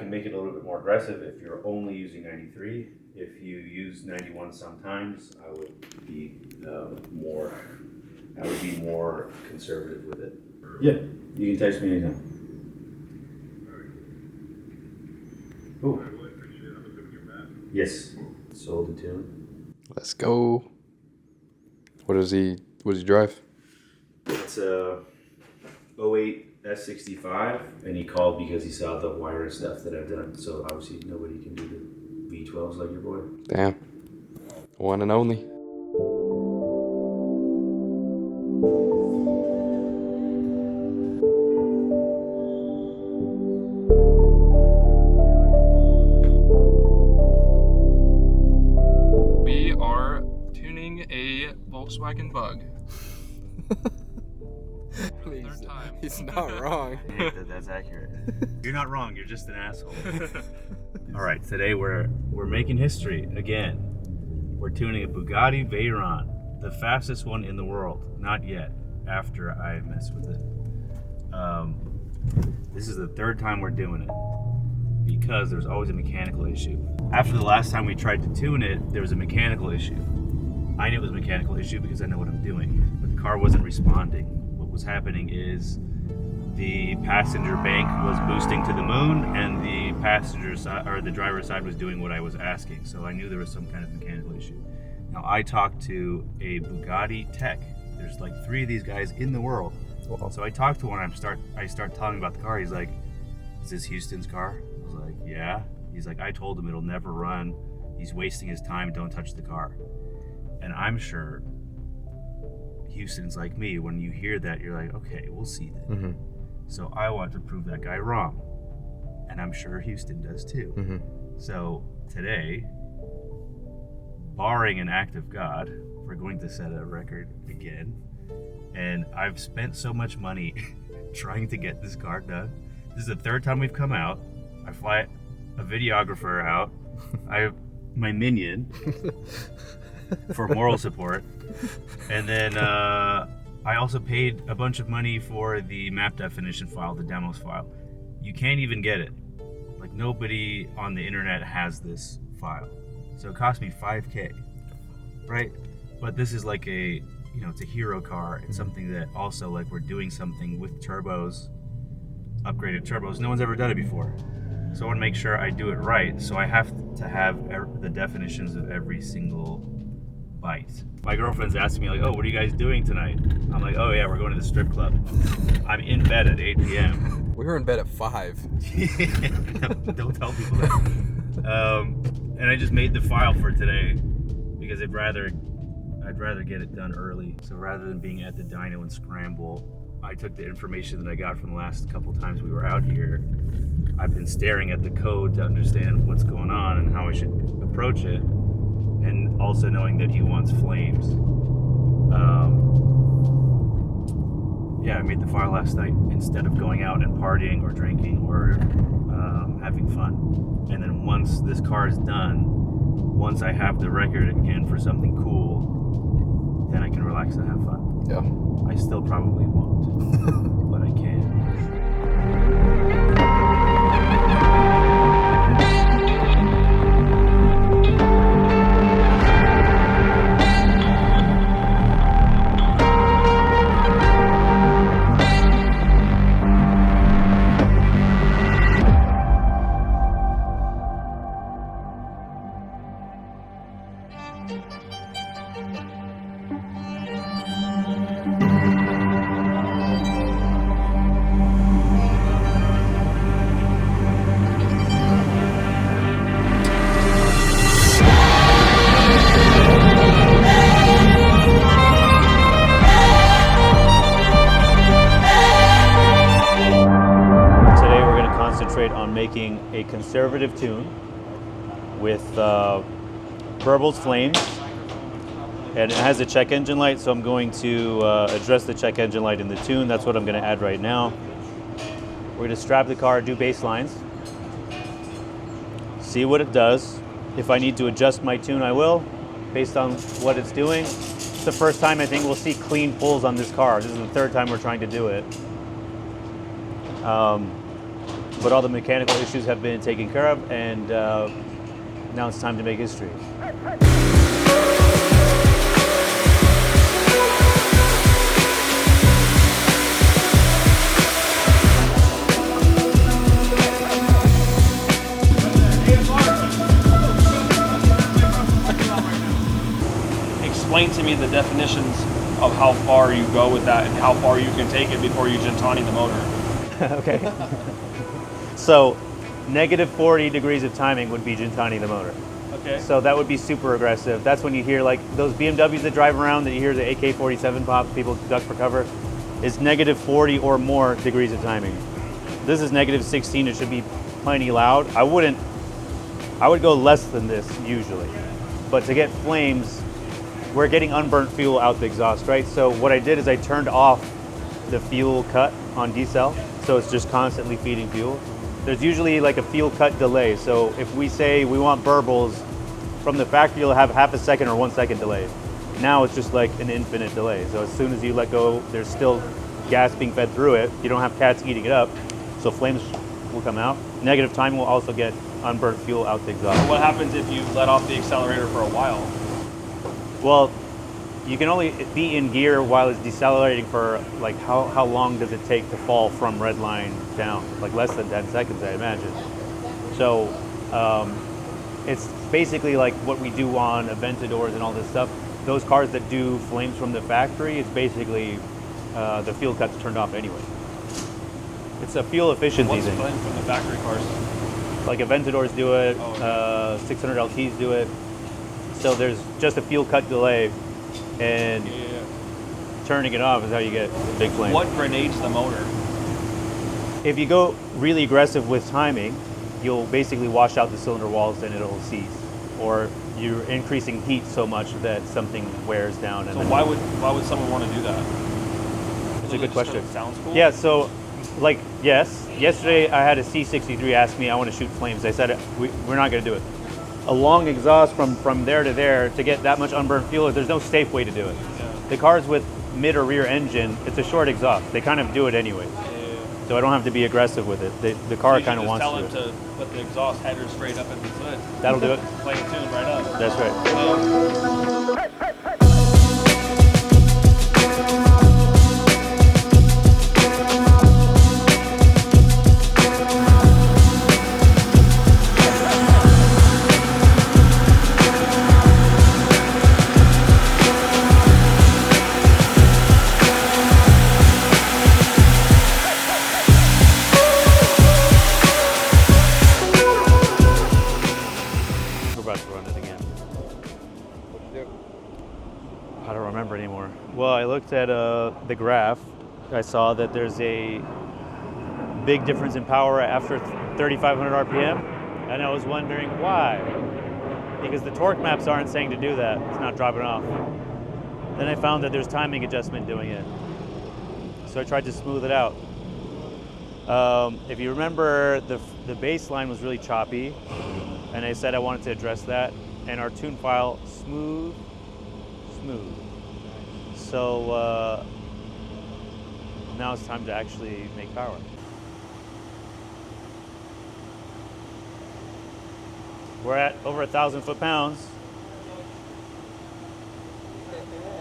can make it a little bit more aggressive if you're only using 93. If you use 91 sometimes, I would be more conservative with it. Yeah, you can text me anytime. Oh. Yes. Sold the tune. Let's go. What does he drive? It's a 08 S65, and he called because he saw the wire stuff that I've done. So obviously nobody can do the V12s like your boy. Damn. One and only. We are tuning a Volkswagen Bug. Please, Third time. he's not wrong. That's accurate. You're not wrong. You're just an asshole. All right, today we're making history again. We're tuning a Bugatti Veyron, the fastest one in the world. Not yet. After I mess with it. This is the third time we're doing it because there's always a mechanical issue. After the last time we tried to tune it, there was a mechanical issue. I knew it was a mechanical issue because I know what I'm doing, but the car wasn't responding. What was happening is the passenger bank was boosting to the moon, and the passenger side or the driver's side was doing what I was asking. So I knew there was some kind of mechanical issue. Now I talked to a Bugatti tech. There's like 3 of these guys in the world. Wow. So I talked to one. I start telling him about the car. He's like, "Is this Houston's car?" I was like, "Yeah." He's like, "I told him it'll never run. He's wasting his time. Don't touch the car." And I'm sure Houston's like me. When you hear that, you're like, "Okay, we'll see then." Mm-hmm. So I want to prove that guy wrong, and I'm sure Houston does too. Mm-hmm. So today, barring an act of God, we're going to set a record again. And I've spent so much money trying to get this car done. This is the 3rd time we've come out. I fly a videographer out. I have my minion for moral support. And then I also paid a bunch of money for the map definition file, the demos file. You can't even get it. Like, nobody on the internet has this file. So it cost me $5,000, right? But this is like a, it's a hero car. It's something that also, like, we're doing something with turbos, upgraded turbos. No one's ever done it before. So I want to make sure I do it right. So I have to have the definitions of every single bite. My girlfriend's asking me, like, "Oh, what are you guys doing tonight?" I'm like, "Oh yeah, we're going to the strip club." I'm in bed at 8 p.m. We were in bed at 5. Don't tell people that. And I just made the file for today because I'd rather get it done early. So rather than being at the dyno and scramble, I took the information that I got from the last couple times we were out here. I've been staring at the code to understand what's going on and how I should approach it, and also knowing that he wants flames. Yeah, I made the file last night instead of going out and partying or drinking or having fun. And then once this car is done, once I have the record again for something cool, then I can relax and have fun. Yeah. I still probably won't, but I can. On making a conservative tune with Burble's Flames, and it has a check engine light, so I'm going to address the check engine light in the tune. That's what I'm going to add right now. We're going to strap the car, do bass lines, see what it does. If I need to adjust my tune, I will, based on what it's doing. It's the first time I think we'll see clean pulls on this car. This is the 3rd time we're trying to do it. but all the mechanical issues have been taken care of, and now it's time to make history. Explain to me the definitions of how far you go with that and how far you can take it before you Gentani the motor. Okay. So, negative 40 degrees of timing would be Gentani the motor. Okay. So that would be super aggressive. That's when you hear like those BMWs that drive around that you hear the AK-47 pop, people duck for cover, is negative 40 or more degrees of timing. This is negative 16, it should be plenty loud. I would go less than this usually. But to get flames, we're getting unburnt fuel out the exhaust, right? So what I did is I turned off the fuel cut on decel, so it's just constantly feeding fuel. There's usually like a fuel cut delay. So if we say we want burbles, from the factory you'll have half a second or 1 second delay. Now it's just like an infinite delay. So as soon as you let go, there's still gas being fed through it. You don't have cats eating it up, so flames will come out. Negative time will also get unburnt fuel out the exhaust. What happens if you let off the accelerator for a while? Well, you can only be in gear while it's decelerating for like how long does it take to fall from red line down? Like less than 10 seconds, I imagine. So it's basically like what we do on Aventadors and all this stuff. Those cars that do flames from the factory, it's basically the fuel cut's turned off anyway. It's a fuel efficiency What's thing. flame from the factory cars? Like Aventadors do it, Oh, okay. 600 LTs do it. So there's just a fuel cut delay, and Yeah. turning it off is how you get big flames. What grenades the motor? If you go really aggressive with timing, you'll basically wash out the cylinder walls and it'll seize. Or you're increasing heat so much that something wears down. And So then why would someone want to do that? It's a good question. It sounds cool. Yeah, so like, yes. Yesterday I had a C63 ask me, I want to shoot flames. I said, we're not going to do it. A long exhaust from there to there to get that much unburned fuel, there's no safe way to do it. Yeah. The cars with mid or rear engine, it's a short exhaust. They kind of do it anyway. So I don't have to be aggressive with it. The car kind of wants tell to. him to put the exhaust header straight up at the foot. That'll do it. Play a tune right up. That's right. We're about to run it again. I don't remember anymore. Well, I looked at the graph. I saw that there's a big difference in power after 3,500 RPM, and I was wondering why. Because the torque maps aren't saying to do that. It's not dropping off. Then I found that there's timing adjustment doing it. So I tried to smooth it out. If you remember, the baseline was really choppy, and I said I wanted to address that. And our tune file, smooth. So now it's time to actually make power. We're at over 1,000 foot-pounds.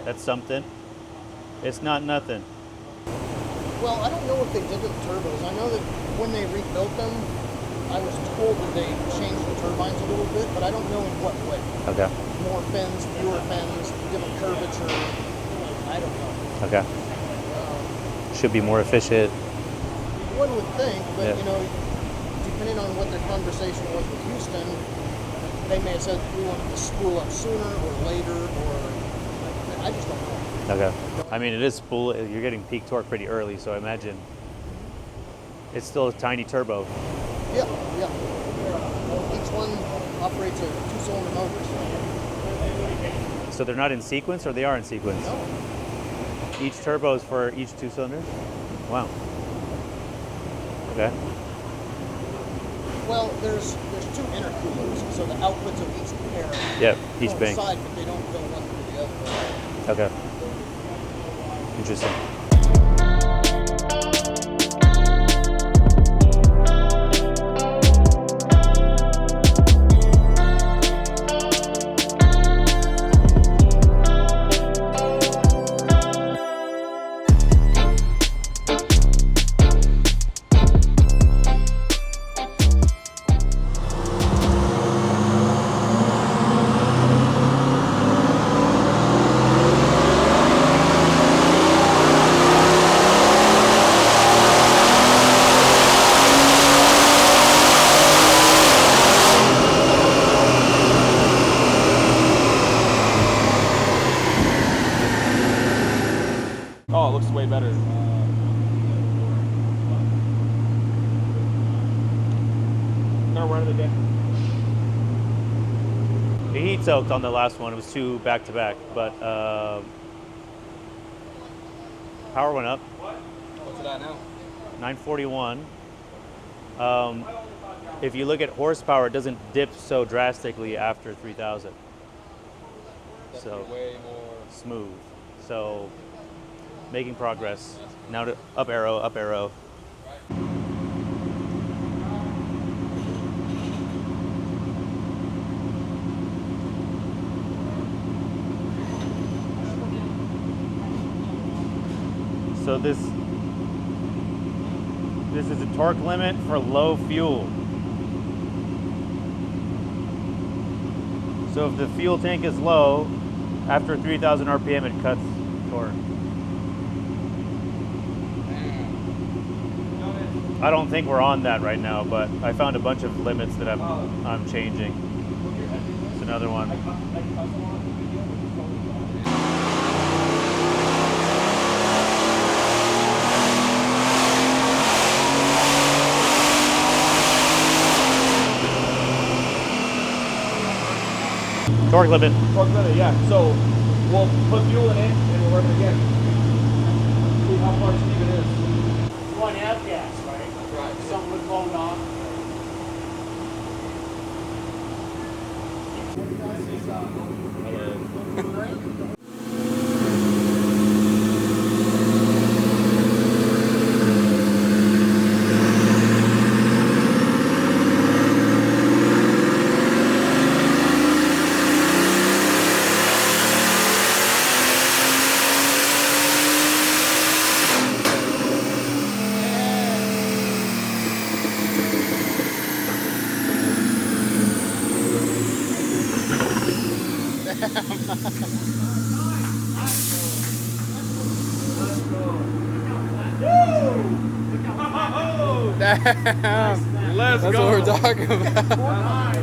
That's something. It's not nothing. Well, I don't know what they did to the turbos. I know that when they rebuilt them, I was told that they changed the turbines a little bit, but I don't know in what way. Okay. More fins, fewer fins, different curvature. I don't know. Okay. Should be more efficient. One would think, but Yeah. you know, depending on what their conversation was with Houston, they may have said we want it to spool up sooner or later, or I just don't know. Okay. I mean, it is spool. You're getting peak torque pretty early, so I imagine it's still a tiny turbo. Yeah. Each one operates a two-cylinder motor. So they're not in sequence, or they are in sequence? No. Each turbo is for each two cylinders? Wow. Okay. Well, there's two intercoolers, so the outputs of each pair Yep, each bank. coincide, but they don't go one through the other. Okay. Interesting. car we're out of the day. The heat soaked on the last one. It was 2 back-to-back, but power went up. What's it at now? 941. If you look at horsepower, it doesn't dip so drastically after 3,000. So Way more. smooth. So making progress. Now to up arrow, up arrow. So this is a torque limit for low fuel. So if the fuel tank is low, after 3,000 RPM it cuts torque. I don't think we're on that right now, but I found a bunch of limits that I'm changing. It's another one. Torque limit. Torque limit, yeah. So we'll put fuel in it and we'll run it again. See how far Steve it is. You want to have gas, right? Right. Something would blow off. Let's That's go. what we're talking about.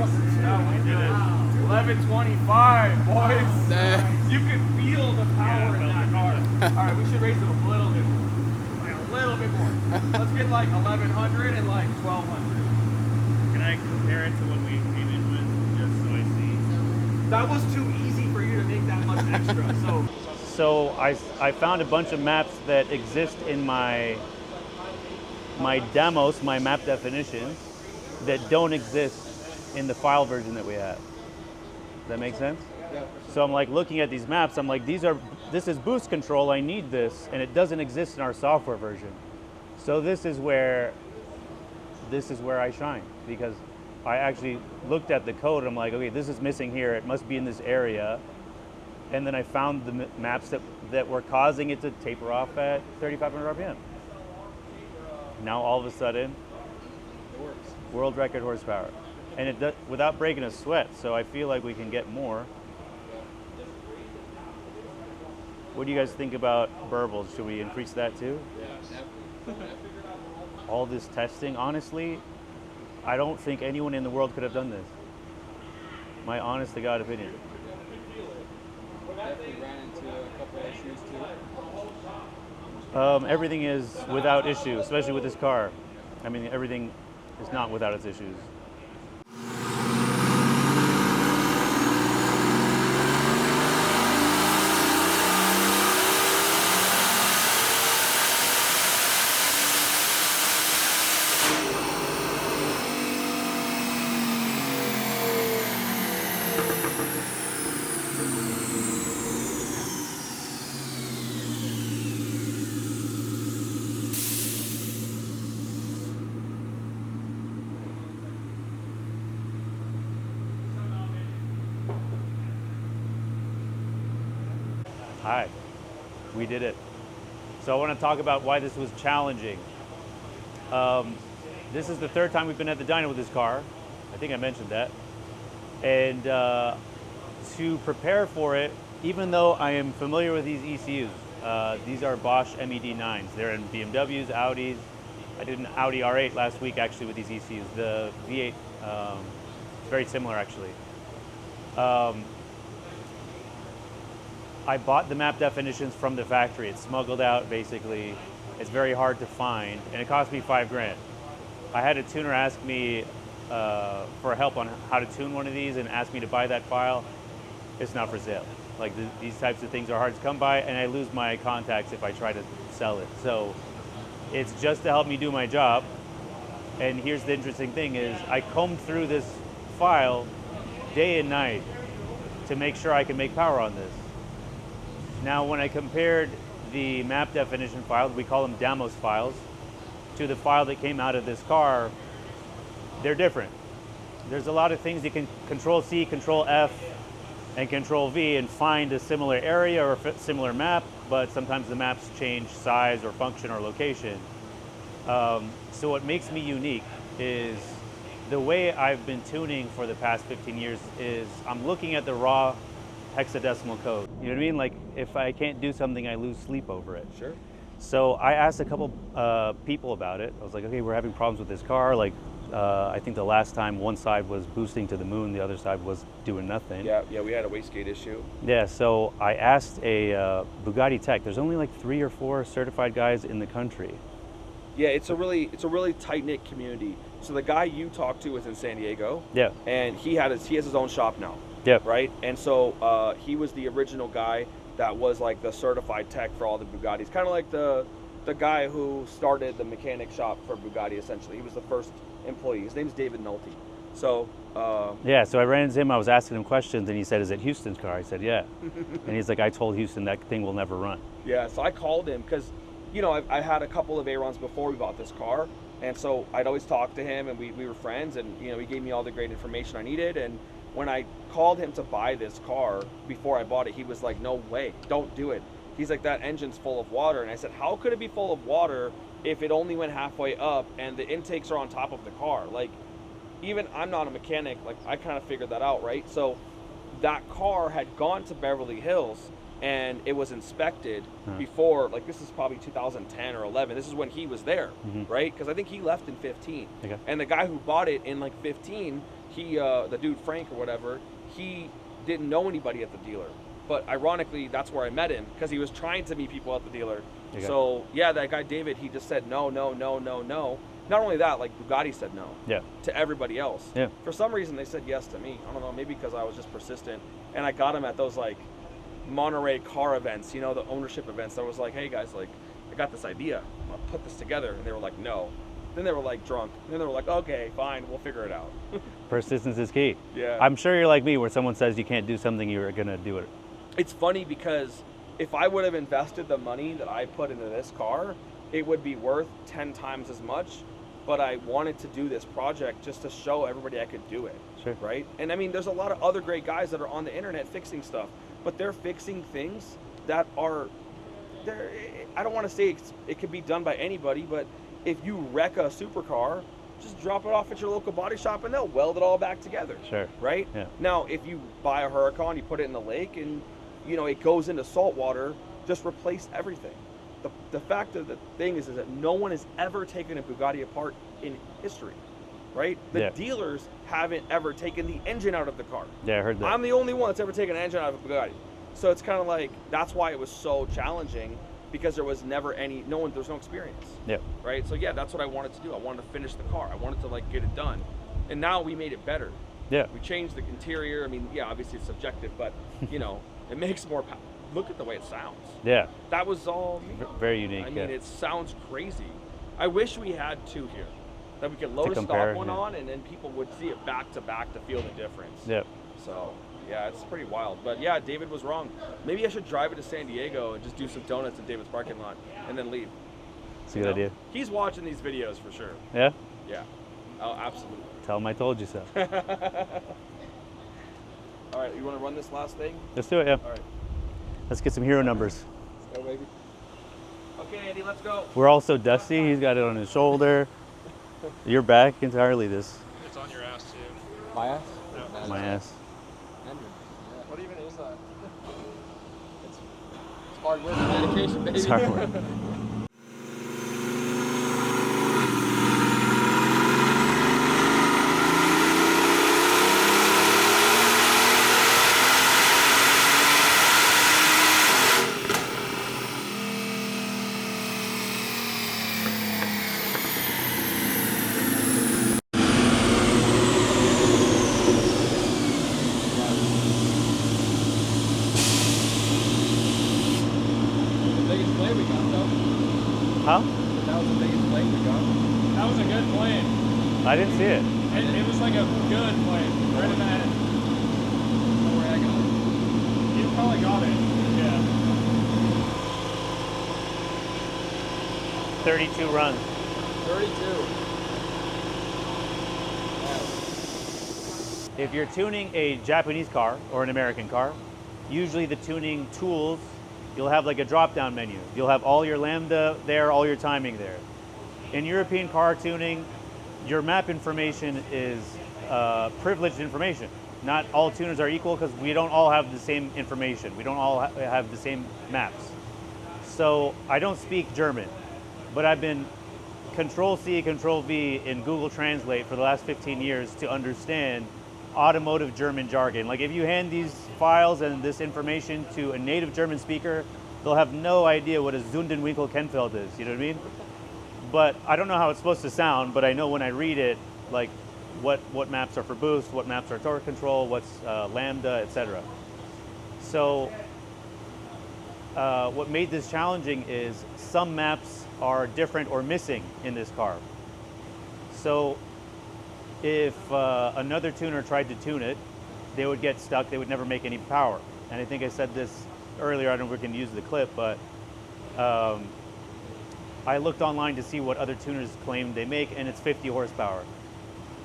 1125, boys. Damn. You can feel the power in that car. All right, we should raise it a little bit more. Like a little bit more. Let's get like 1100 and like 1200. Can I compare it to what we came in with, just so I see? That was too easy for you to make that much extra. So I found a bunch of maps that exist in my demos, my map definitions, that don't exist in the file version that we have. Does that make sense? Yeah. So I'm like looking at these maps, I'm like, this is boost control, I need this, and it doesn't exist in our software version. So this is where I shine, because I actually looked at the code and I'm like, okay, this is missing here, it must be in this area. And then I found the maps that were causing it to taper off at 3,500 RPM. Now all of a sudden, It works. world record horsepower. And it does, without breaking a sweat, so I feel like we can get more. What do you guys think about burbles? Should we increase that too? Yeah, All this testing, honestly, I don't think anyone in the world could have done this. My honest to God opinion. definitely ran into a couple of issues too. Everything is without issue, especially with this car. I mean, everything is not without its issues. Hi, we did it. So I want to talk about why this was challenging. This is the third time we've been at the dyno with this car. I think I mentioned that. And to prepare for it, even though I am familiar with these ECUs, these are Bosch MED9s. They're in BMWs, Audis. I did an Audi R8 last week actually with these ECUs. The V8, it's very similar actually. I bought the map definitions from the factory. It's smuggled out, basically. It's very hard to find, and it cost me $5 grand. I had a tuner ask me for help on how to tune one of these and ask me to buy that file, it's not for sale. Like these types of things are hard to come by, and I lose my contacts if I try to sell it. So it's just to help me do my job. And here's the interesting thing is I combed through this file day and night to make sure I can make power on this. Now, when I compared the map definition files, we call them Damos files, to the file that came out of this car, they're different. There's a lot of things you can Control C, Control F, and Control V and find a similar area or a similar map, but sometimes the maps change size or function or location. So what makes me unique is the way I've been tuning for the past 15 years is I'm looking at the raw hexadecimal code. You know what I mean? Like if I can't do something, I lose sleep over it. Sure. So I asked a couple people about it. I was like, okay, we're having problems with this car. Like I think the last time one side was boosting to the moon, the other side was doing nothing. Yeah, we had a wastegate issue. Yeah, so I asked a Bugatti tech. There's only like 3 or 4 certified guys in the country. Yeah, it's a really tight-knit community. So the guy you talked to was in San Diego. Yeah. And he has his own shop now. Yeah. Right? And so he was the original guy that was like the certified tech for all the Bugattis. Kind of like the guy who started the mechanic shop for Bugatti, essentially. He was the first employee. His name's David Nolte. So yeah, so I ran into him, I was asking him questions, and he said, is it Houston's car? I said, yeah. And he's like, I told Houston that thing will never run. Yeah, so I called him because, you know, I had a couple of Veyrons before we bought this car, and so I'd always talk to him, and we were friends, and, you know, he gave me all the great information I needed. And when I called him to buy this car before I bought it, he was like, no way, don't do it. He's like, that engine's full of water. And I said, how could it be full of water if it only went halfway up and the intakes are on top of the car? Like, even I'm not a mechanic, like I kind of figured that out, right? So that car had gone to Beverly Hills and it was inspected before, like this is probably 2010 or 11. This is when he was there, right? Because I think he left in 15. Okay. And the guy who bought it in like 15, he, the dude Frank or whatever, he didn't know anybody at the dealer. But ironically, that's where I met him because he was trying to meet people at the dealer. Okay. So yeah, that guy David, he just said no, no, no, no, no. Not only that, like Bugatti said no. Yeah. To everybody else. Yeah. For some reason, they said yes to me. I don't know, maybe because I was just persistent, and I got him at those like Monterey car events, you know, the ownership events. I was like, hey guys, like I got this idea. I'm gonna put this together, and they were like, no. Then they were like drunk. And then they were like, okay, fine, we'll figure it out. Persistence is key. Yeah. I'm sure you're like me, where someone says you can't do something, you're gonna do it. It's funny because if I would have invested the money that I put into this car, it would be worth 10 times as much. But I wanted to do this project just to show everybody I could do it. Sure. Right? And I mean, there's a lot of other great guys that are on the internet fixing stuff, but they're fixing things that are, I don't want to say it could be done by anybody, but if you wreck a supercar, just drop it off at your local body shop and they'll weld it all back together. Sure. Right? Yeah. Now, if you buy a Huracan, you put it in the lake and, you know, it goes into salt water, just replace everything. The fact of the thing is that no one has ever taken a Bugatti apart in history, right? The dealers haven't ever taken the engine out of the car. Yeah, I heard that. I'm the only one that's ever taken an engine out of a Bugatti. So it's kind of like, that's why it was so challenging, because there was never there's no experience. Yeah. Right? So yeah, that's what I wanted to do. I wanted to finish the car. I wanted to like get it done. And now we made it better. Yeah. We changed the interior. I mean, yeah, obviously it's subjective, but you know, it makes more power. Look at the way it sounds. Yeah. That was all me. Very unique. I mean, it sounds crazy. I wish we had 2 here, that we could load a stock one on, and then people would see it back to back to feel the difference. Yep. So, yeah, it's pretty wild. But yeah, David was wrong. Maybe I should drive it to San Diego and just do some donuts in David's parking lot and then leave. It's a good idea. He's watching these videos for sure. Yeah? Yeah. Oh, absolutely. Tell him I told you so. All right, you want to run this last thing? Let's do it, yeah. All right. Let's get some hero numbers. Let's go, baby. Okay, Andy, let's go. We're all so dusty. He's got it on his shoulder. Your back entirely this. It's on your ass too. My ass? No. My ass. What even is that? It's hard work and dedication, baby. It's hard work. plane we got? That was a good plane. I didn't see it. It was like a good plane. Right in the head. Know where I got it? You probably got it. Yeah. 32 runs. 32. If you're tuning a Japanese car or an American car, usually the tuning tools, you'll have like a drop-down menu. You'll have all your lambda there, all your timing there. In European car tuning, your map information is privileged information. Not all tuners are equal because we don't all have the same information. We don't all have the same maps. So I don't speak German, but I've been Control-C, Control-V in Google Translate for the last 15 years to understand automotive German jargon. Like if you hand these files and this information to a native German speaker, they'll have no idea what a Zundenwinkel Kennfeld is, you know what I mean? But I don't know how it's supposed to sound, but I know when I read it, like what maps are for boost, what maps are torque control, what's lambda, etc. So what made this challenging is some maps are different or missing in this car. So if another tuner tried to tune it, they would get stuck, they would never make any power. And I think I said this earlier, I don't know if we can use the clip, but I looked online to see what other tuners claim they make, and it's 50 horsepower.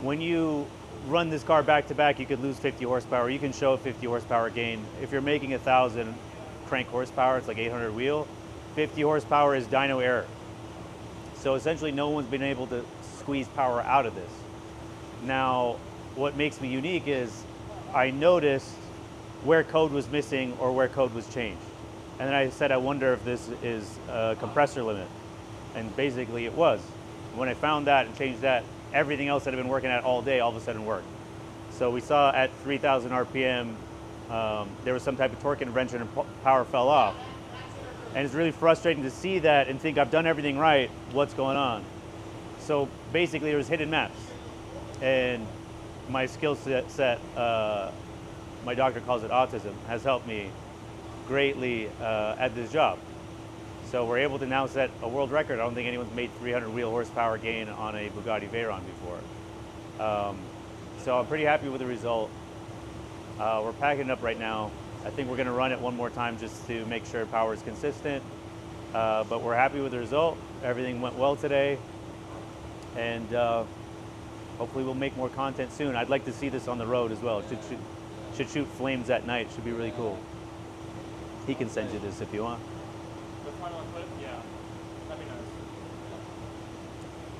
When you run this car back to back, you could lose 50 horsepower. You can show a 50 horsepower gain. If you're making 1,000 crank horsepower, it's like 800 wheel. 50 horsepower is dyno error. So essentially no one's been able to squeeze power out of this. Now, what makes me unique is I noticed where code was missing or where code was changed. And then I said, I wonder if this is a compressor limit. And basically it was. When I found that and changed that, everything else that I've been working at all day all of a sudden worked. So we saw at 3,000 RPM, there was some type of torque intervention and power fell off. And it's really frustrating to see that and think I've done everything right, what's going on? So basically there was hidden maps. And my skill set, my doctor calls it autism, has helped me greatly at this job. So we're able to now set a world record. I don't think anyone's made 300 wheel horsepower gain on a Bugatti Veyron before. So I'm pretty happy with the result. We're packing it up right now. I think we're going to run it one more time just to make sure power is consistent. But we're happy with the result. Everything went well today. And hopefully we'll make more content soon. I'd like to see this on the road as well. Should shoot flames at night. Should be really cool. He can send you this if you want. The final clip? Yeah. That'd be nice.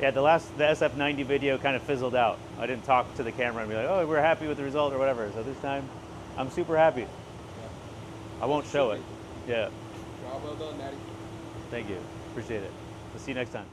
Yeah, the SF90 video kind of fizzled out. I didn't talk to the camera and be like, oh, we're happy with the result or whatever. So this time, I'm super happy. I won't show it. Yeah. Job well done, Matty. Thank you. Appreciate it. We'll see you next time.